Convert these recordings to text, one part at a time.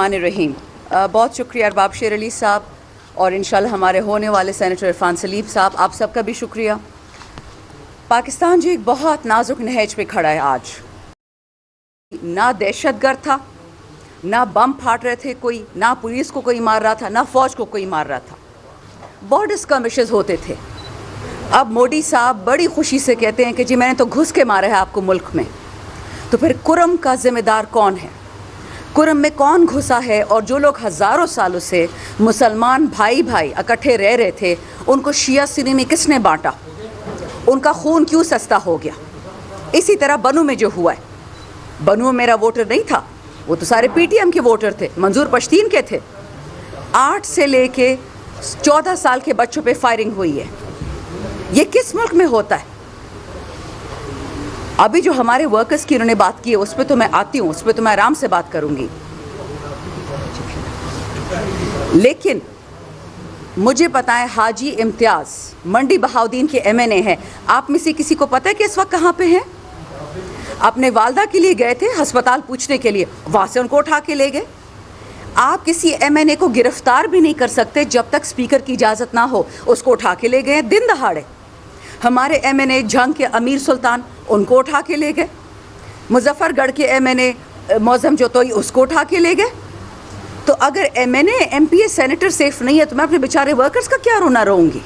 रहीम। बहुत शुक्रिया अरबाब शेर अली साहब और इंशाल्लाह हमारे होने वाले सेनेटर इरफान सलीम साहब, आप सबका भी शुक्रिया। पाकिस्तान जी एक बहुत नाजुक नहज पे खड़ा है आज। ना दहशतगर्द था, ना बम फाट रहे थे कोई, ना पुलिस को कोई मार रहा था, ना फ़ौज को कोई मार रहा था। बॉर्डर स्कर्मिशेस होते थे। अब मोदी साहब बड़ी खुशी से कहते हैं कि जी मैंने तो घुस के मारा है आपको मुल्क में। तो फिर कुरम का ज़िम्मेदार कौन है? कुरम में कौन घुसा है? और जो लोग हज़ारों सालों से मुसलमान भाई भाई इकट्ठे रह रहे थे, उनको शिया सुन्नी में किसने बांटा? उनका खून क्यों सस्ता हो गया? इसी तरह बनू में जो हुआ है, बनू में मेरा वोटर नहीं था, वो तो सारे पीटीएम के वोटर थे, मंजूर पश्तीन के थे। 8 से लेके 14 साल के बच्चों पे फायरिंग हुई है। ये किस मुल्क में होता है? अभी जो हमारे वर्कर्स की उन्होंने बात की है, उस पर तो मैं आती हूँ, उस पर तो मैं आराम से बात करूँगी। लेकिन मुझे पता है हाजी इम्तियाज़ मंडी बहाउद्दीन के MNA हैं। आप में से किसी को पता है कि इस वक्त कहाँ पे हैं? अपने वालदा के लिए गए थे हस्पताल पूछने के लिए, वहाँ से उनको उठा के ले गए। आप किसी MNA को गिरफ्तार भी नहीं कर सकते जब तक स्पीकर की इजाज़त ना हो, उसको उठा के ले गए दिन दहाड़े। हमारे MNA झंग के अमीर सुल्तान, उनको उठा के ले गए। मुजफ्फरगढ़ के MNA मौज़म जोतोई, उसको उठा के ले गए। तो अगर MNA MPA सेनेटर सेफ नहीं है तो मैं अपने बेचारे वर्कर्स का क्या रोना रोऊंगी?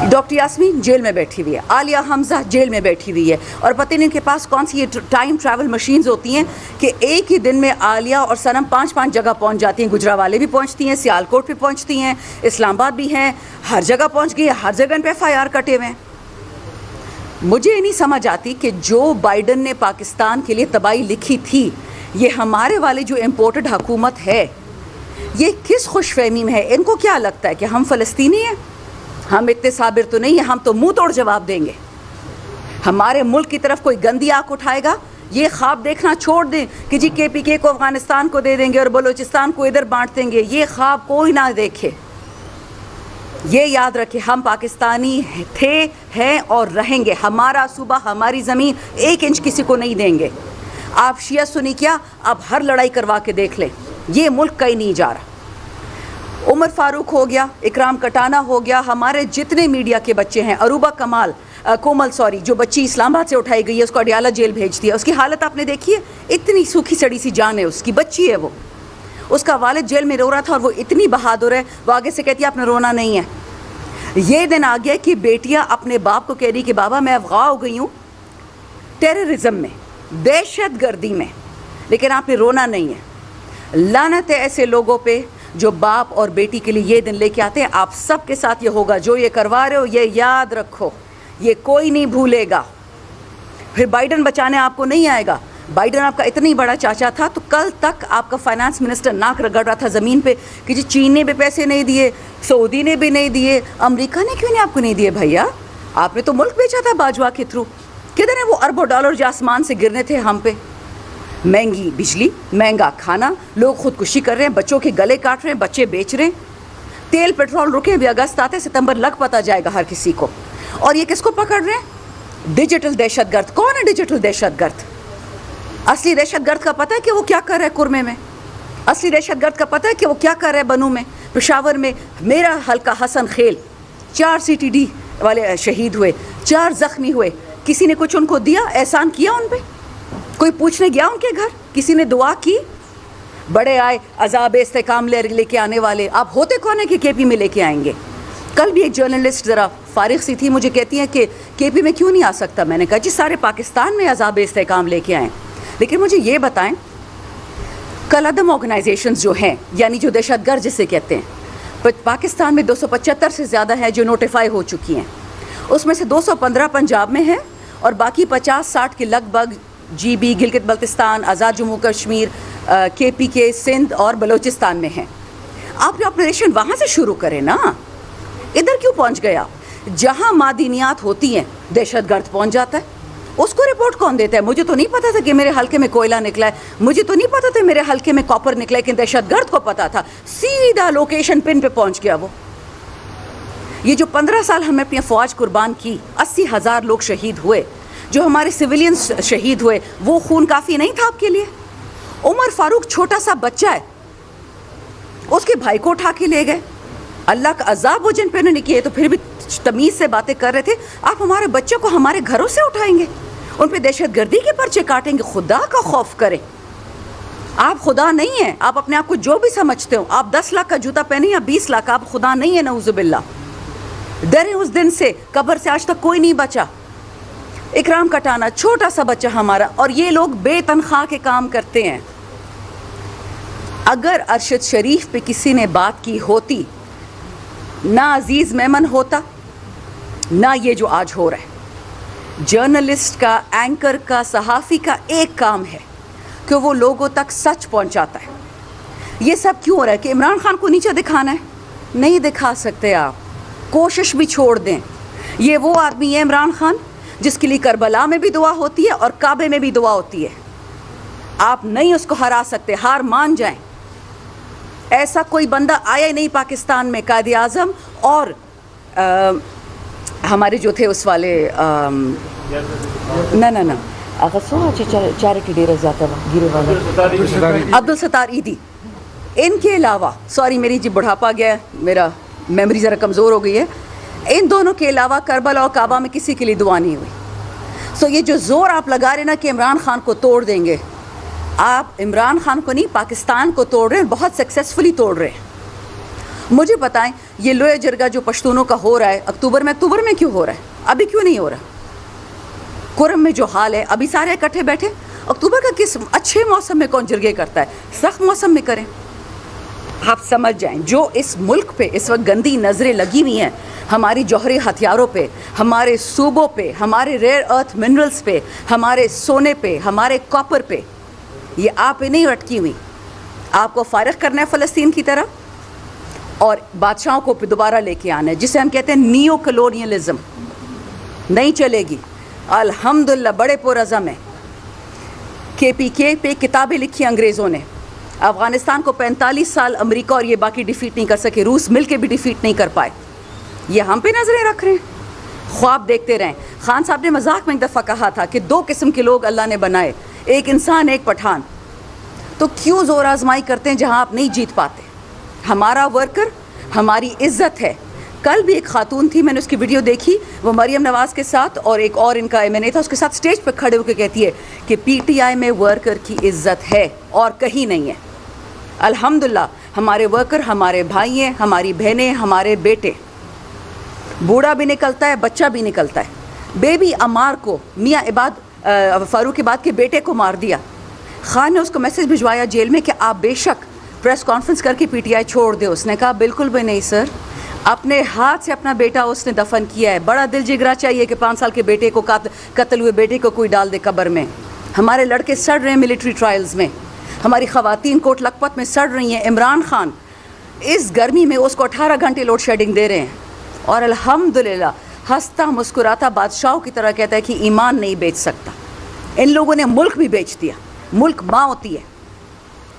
डॉक्टर यास्मीन जेल में बैठी हुई है, आलिया हमजा जेल में बैठी हुई है, और पता नहीं इनके पास कौन सी ये टाइम ट्रैवल मशीन्स होती हैं कि एक ही दिन में आलिया और सनम 5-5 जगह पहुंच जाती हैं। गुजरावाले भी पहुंचती हैं, सियालकोट भी पहुंचती हैं, इस्लामाबाद भी हैं, हर जगह पहुंच गई है, हर जगह पे FIR कटे हुए हैं। मुझे ये नहीं समझ आती कि जो बाइडन ने पाकिस्तान के लिए तबाही लिखी थी, ये हमारे वाले जो इम्पोर्टेड हुकूमत है, ये किस खुशफहमी में है? इनको क्या लगता है कि हम फ़लस्तीनी हैं? हम इतने साबिर तो नहीं है, हम तो मुंह तोड़ जवाब देंगे। हमारे मुल्क की तरफ कोई गंदी आंख उठाएगा, ये ख्वाब देखना छोड़ दें कि जी KPK को अफगानिस्तान को दे देंगे और बलूचिस्तान को इधर बांट देंगे। ये ख्वाब कोई ना देखे। ये याद रखें, हम पाकिस्तानी थे, हैं और रहेंगे। हमारा सूबा, हमारी ज़मीन 1 इंच किसी को नहीं देंगे। आप शिया सुन्नी क्या, आप हर लड़ाई करवा के देख लें, ये मुल्क कहीं नहीं जा रहा। उमर फारूक हो गया, इकराम कटाना हो गया, हमारे जितने मीडिया के बच्चे हैं, अरूबा कोमल जो बच्ची इस्लामाबाद से उठाई गई है, उसको अडियाला जेल भेज दिया। उसकी हालत आपने देखी है? इतनी सूखी सड़ी सी जान है उसकी, बच्ची है वो। उसका वालिद जेल में रो रहा था और वो इतनी बहादुर है, वो आगे से कहती है आपने रोना नहीं है। ये दिन आ गया कि बेटियां अपने बाप को कह रही कि बाबा मैं अफगां हो गई हूँ टेररिज्म में, दहशत गर्दी में, लेकिन आपने रोना नहीं है। लानत है ऐसे लोगों पे जो बाप और बेटी के लिए ये दिन लेके आते हैं। आप सब के साथ ये होगा, जो ये करवा रहे हो ये याद रखो, ये कोई नहीं भूलेगा। फिर बाइडन बचाने आपको नहीं आएगा। बाइडन आपका इतनी बड़ा चाचा था तो कल तक आपका फाइनेंस मिनिस्टर नाक रगड़ रहा था ज़मीन पे कि जी चीन ने भी पैसे नहीं दिए, सऊदी ने भी नहीं दिए, अमेरिका ने क्यों नहीं आपको नहीं दिए? भैया आपने तो मुल्क बेचा था बाजवा के थ्रू। किधर है वो अरबों डॉलर जो आसमान से गिरने थे हम पे? महंगी बिजली, महंगा खाना, लोग खुदकुशी कर रहे हैं, बच्चों के गले काट रहे हैं, बच्चे बेच रहे हैं। तेल पेट्रोल रुके भी, अगस्त आते सितंबर लग पता जाएगा हर किसी को। और ये किसको पकड़ रहे हैं? डिजिटल दहशतगर्द। कौन है डिजिटल दहशतगर्द? असली दहशतगर्द का पता है कि वो क्या कर रहा है कुरमे में? असली दहशतगर्द का पता है कि वो क्या कर रहा है बनू में, पेशावर में? मेरा हल्का हसन खेल 4 CTD वाले शहीद हुए, 4 जख्मी हुए। किसी ने कुछ उनको दिया, एहसान किया उन पे? कोई पूछने गया उनके घर? किसी ने दुआ की? बड़े आए अजाब इस्तेकाम लेके आने वाले। आप होते कौन है कि KP में लेके आएंगे? कल भी एक जर्नलिस्ट ज़रा फारिग सी थी, मुझे कहती है कि KP में क्यों नहीं आ सकता? मैंने कहा जी सारे पाकिस्तान में अजाब इस्तेकाम लेके आएँ। लेकिन मुझे ये बताएं, कल अदम ऑर्गेनाइजेशंस जो हैं, यानी जो दहशतगर्द जिसे कहते हैं, पाकिस्तान में 275 से ज़्यादा है जो नोटिफाई हो चुकी हैं। उसमें से 215 पंजाब में है और बाकी 50-60 के लगभग GB, गिलगित बल्तिस्तान, आज़ाद जम्मू कश्मीर, KPK, सिंध और बलूचिस्तान में हैं। आप ऑपरेशन वहाँ से शुरू करें ना, इधर क्यों पहुँच गए आप? जहाँ मादनियात होती हैं दहशतगर्द पहुँच जाता है। उसको रिपोर्ट कौन देता है? मुझे तो नहीं पता था कि मेरे हल्के में कोयला निकला है, मुझे तो नहीं पता था मेरे हल्के में कॉपर निकला है, लेकिन दहशतगर्द को पता था। सीधा लोकेशन पिन पे पहुँच गया वो। ये जो 15 साल हमने अपनी फ़ौज कुर्बान की, 80,000 लोग शहीद हुए, जो हमारे सिविलियंस शहीद हुए, वो खून काफ़ी नहीं था आपके लिए? عمر فاروق چھوٹا سا بچہ ہے, اس کے بھائی کو اٹھا کے لے گئے. اللہ کا عذاب وہ جن پہ انہوں نے کیے تو پھر بھی تمیز سے باتیں کر رہے تھے. آپ ہمارے بچوں کو ہمارے گھروں سے اٹھائیں گے, ان پہ دہشت گردی کے پرچے کاٹیں گے. خدا کا خوف کریں. آپ خدا نہیں ہیں. آپ اپنے آپ کو جو بھی سمجھتے ہو, آپ 10 لاکھ کا جوتا پہنے یا 20 لاکھ کا, آپ خدا نہیں ہیں. نعوذ باللہ. ڈرے اس دن سے, قبر سے آج تک کوئی نہیں بچا. اکرام کٹانا چھوٹا سا بچہ ہمارا, اور یہ لوگ بے تنخواہ کے کام کرتے ہیں. اگر ارشد شریف پہ کسی نے بات کی ہوتی, نہ عزیز میمن ہوتا, نہ یہ جو آج ہو رہا ہے. جرنلسٹ کا, اینکر کا, صحافی کا ایک کام ہے کہ وہ لوگوں تک سچ پہنچاتا ہے. یہ سب کیوں ہو رہا ہے کہ عمران خان کو نیچے دکھانا ہے؟ نہیں دکھا سکتے آپ, کوشش بھی چھوڑ دیں. یہ وہ آدمی ہے عمران خان جس کے لیے کربلا میں بھی دعا ہوتی ہے اور کعبے میں بھی دعا ہوتی ہے. آپ نہیں اس کو ہرا سکتے, ہار مان جائیں. ایسا کوئی بندہ آیا ہی نہیں پاکستان میں. قائد اعظم اور ہمارے جو تھے اس والے نہ چیریٹی ڈیرا جاتا گیرے والا عبدالستار ایدی, ان کے علاوہ, سوری میری جی بڑھاپا گیا ہے, میرا میموری ذرا کمزور ہو گئی ہے, ان دونوں کے علاوہ کربلا اور کعبہ میں کسی کے لیے دعا نہیں ہوئی. سو یہ جو زور آپ لگا رہے نا کہ عمران خان کو توڑ دیں گے, آپ عمران خان کو نہیں پاکستان کو توڑ رہے ہیں, بہت سکسیسفلی توڑ رہے ہیں. مجھے بتائیں یہ لوہے جرگہ جو پشتونوں کا ہو رہا ہے اکتوبر میں کیوں ہو رہا ہے؟ ابھی کیوں نہیں ہو رہا؟ کرم میں جو حال ہے, ابھی سارے اکٹھے بیٹھے. اکتوبر کا کس اچھے موسم میں کون جرگے کرتا ہے؟ سخت موسم میں کریں. آپ سمجھ جائیں جو اس ملک پہ اس وقت گندی نظریں لگی ہوئی ہیں, ہماری جوہری ہتھیاروں پہ, ہمارے صوبوں پہ, ہمارے ریئر ارتھ منرلز پہ, ہمارے سونے پہ, ہمارے کاپر پہ, یہ آپ پہ نہیں اٹکی ہوئی. آپ کو فارغ کرنا ہے فلسطین کی طرح, اور بادشاہوں کو دوبارہ لے کے آنا ہے, جسے ہم کہتے ہیں نیو کلونیلزم. نہیں چلے گی. الحمدللہ بڑے پرعزم ہیں. KPK پہ کتابیں لکھی انگریزوں نے. افغانستان کو 45 سال امریکہ اور یہ باقی ڈیفیٹ نہیں کر سکے, روس مل کے بھی ڈیفیٹ نہیں کر پائے. یہ ہم پہ نظریں رکھ رہے ہیں, خواب دیکھتے رہیں. خان صاحب نے مذاق میں ایک دفعہ کہا تھا کہ 2 قسم کے لوگ اللہ نے بنائے, ایک انسان ایک پٹھان. تو کیوں زور آزمائی کرتے ہیں جہاں آپ نہیں جیت پاتے؟ ہمارا ورکر ہماری عزت ہے. کل بھی ایک خاتون تھی, میں نے اس کی ویڈیو دیکھی, وہ مریم نواز کے ساتھ اور ایک اور ان کا MNA تھا, اس کے ساتھ سٹیج پہ کھڑے ہو کے کہتی ہے کہ PTI میں ورکر کی عزت ہے اور کہیں نہیں ہے. الحمدللہ ہمارے ورکر ہمارے بھائی ہیں, ہماری بہنیں, ہمارے بیٹے. بوڑھا بھی نکلتا ہے, بچہ بھی نکلتا ہے. بیبی عمار کو میاں فاروق عباد کے بیٹے کو مار دیا. خان نے اس کو میسج بھجوایا جیل میں کہ آپ بے شک پریس کانفرنس کر کے PTI چھوڑ دے. اس نے کہا بالکل بھی نہیں سر, اپنے ہاتھ سے اپنا بیٹا اس نے دفن کیا ہے. بڑا دل جگرا چاہیے کہ 5 سال کے بیٹے کو قتل ہوئے بیٹے کو کوئی ڈال دے قبر میں. ہمارے لڑکے سڑ رہے ہیں ملٹری ٹرائلز میں, ہماری خواتین کوٹ لکھپت میں سڑ رہی ہیں. عمران خان اس گرمی میں اس کو 18 گھنٹے لوڈ شیڈنگ دے رہے ہیں, اور الحمدللہ ہنستا مسکراتا بادشاہوں کی طرح کہتا ہے کہ ایمان نہیں بیچ سکتا. ان لوگوں نے ملک بھی بیچ دیا. ملک ماں ہوتی ہے.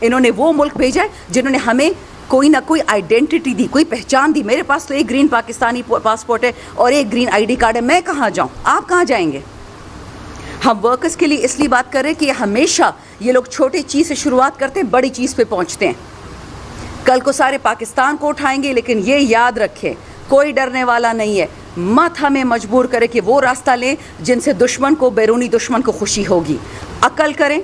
انہوں نے وہ ملک بھیجا ہے جنہوں نے ہمیں کوئی نہ کوئی آئیڈینٹی دی, کوئی پہچان دی. میرے پاس تو ایک گرین پاکستانی پاسپورٹ ہے اور ایک گرین ID کارڈ ہے. میں کہاں جاؤں؟ آپ کہاں جائیں گے؟ ہم ورکرز کے لیے اس لیے بات کر رہے ہیں کہ ہمیشہ یہ لوگ چھوٹی چیز سے شروعات کرتے ہیں, بڑی چیز پہ پہنچتے ہیں. کل کو سارے پاکستان کو اٹھائیں گے, لیکن یہ یاد رکھیں کوئی ڈرنے والا نہیں ہے. مت ہمیں مجبور کرے کہ وہ راستہ لیں جن سے دشمن کو, بیرونی دشمن کو خوشی ہوگی. عقل کریں,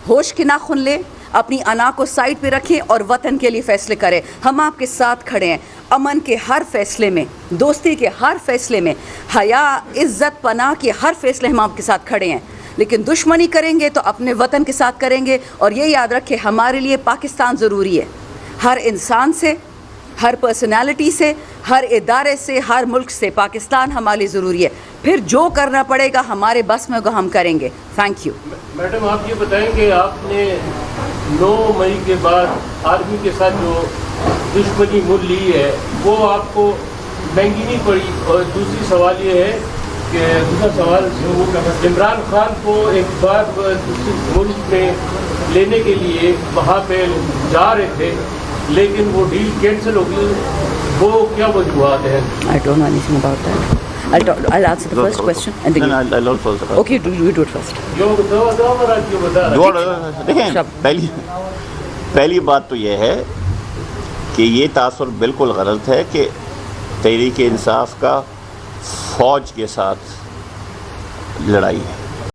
ہوش کے ناخن لیں, اپنی انا کو سائڈ پہ رکھیں اور وطن کے لیے فیصلے کریں. ہم آپ کے ساتھ کھڑے ہیں, امن کے ہر فیصلے میں, دوستی کے ہر فیصلے میں, حیا, عزت, پناہ کے ہر فیصلے ہم آپ کے ساتھ کھڑے ہیں. لیکن دشمنی کریں گے تو اپنے وطن کے ساتھ کریں گے. اور یہ یاد رکھیں ہمارے لیے پاکستان ضروری ہے. ہر انسان سے, ہر پرسنالٹی سے, ہر ادارے سے, ہر ملک سے پاکستان ہمارے لیے ضروری ہے. پھر جو کرنا پڑے گا ہمارے بس میں ہوگا ہم کریں گے. Thank you. میڈم آپ یہ بتائیں کہ آپ نے 9 مئی کے بعد آرمی کے ساتھ جو دشمنی مول لی ہے وہ آپ کو مہنگی نہیں پڑی؟ اور دوسری سوال یہ ہے کہ دوسرا سوال عمران خان کو ایک بار دوسرے ملک میں لینے کے لیے وہاں پہ جا رہے تھے, لیکن وہ ڈیل کینسل ہو گئی. وہ کیا وجوہات ہیں؟ I don't know anything about that. I'll answer the first question and then I'll also answer. Okay, you do it first. جو دو مرات جو بتا رہا دیکھیں شب. پہلی بات تو یہ ہے کہ یہ تاثر بالکل غلط ہے کہ تحریک انصاف کا فوج کے ساتھ لڑائی ہے.